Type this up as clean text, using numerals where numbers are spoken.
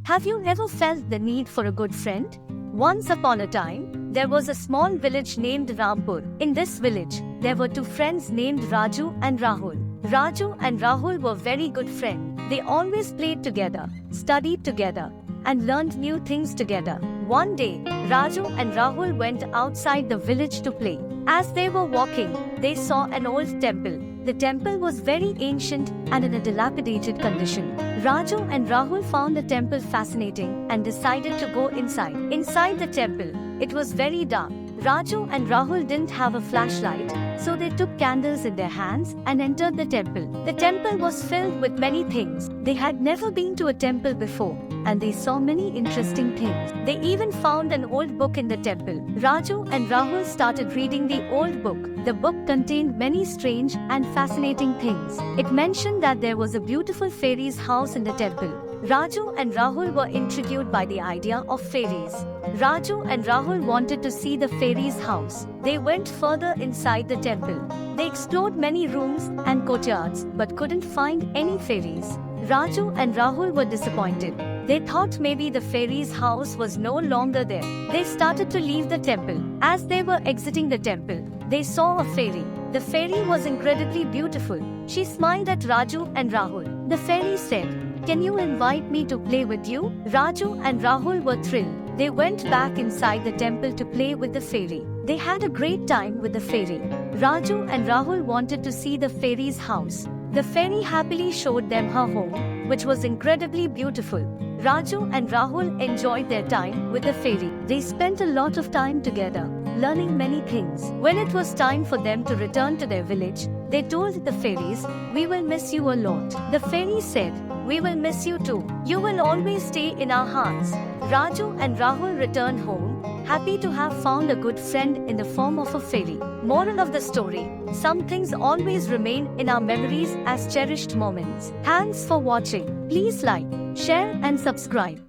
Have you ever felt the need for a good friend? Once upon a time, there was a small village named Rampur. In this village, there were two friends named Raju and Rahul. Raju and Rahul were very good friends. They always played together, studied together, and learned new things together. One day, Raju and Rahul went outside the village to play. As they were walking, they saw an old temple. The temple was very ancient and in a dilapidated condition. Raju and Rahul found the temple fascinating and decided to go inside. Inside the temple, it was very dark. Raju and Rahul didn't have a flashlight, so they took candles in their hands and entered the temple. The temple was filled with many things. They had never been to a temple before, and they saw many interesting things. They even found an old book in the temple. Raju and Rahul started reading the old book. The book contained many strange and fascinating things. It mentioned that there was a beautiful fairies house in the temple. Raju and Rahul were intrigued by the idea of fairies. Raju and Rahul wanted to see the fairies house. They went further inside the temple. They explored many rooms and courtyards but couldn't find any fairies. Raju and Rahul were disappointed. They thought maybe the fairies' house was no longer there. They started to leave the temple. As they were exiting the temple, they saw a fairy. The fairy was incredibly beautiful. She smiled at Raju and Rahul. The fairy said, "Can you invite me to play with you?" Raju and Rahul were thrilled. They went back inside the temple to play with the fairy. They had a great time with the fairy. Raju and Rahul wanted to see the fairy's house. The fairy happily showed them her home, which was incredibly beautiful. Raju and Rahul enjoyed their time with the fairy. They spent a lot of time together, learning many things. When it was time for them to return to their village, they told the fairies, "We will miss you a lot." The fairy said, "We will miss you too. You will always stay in our hearts." Raju and Rahul returned home, happy to have found a good friend in the form of a fairy. Moral of the story: some things always remain in our memories as cherished moments. Thanks for watching. Please like, share and subscribe.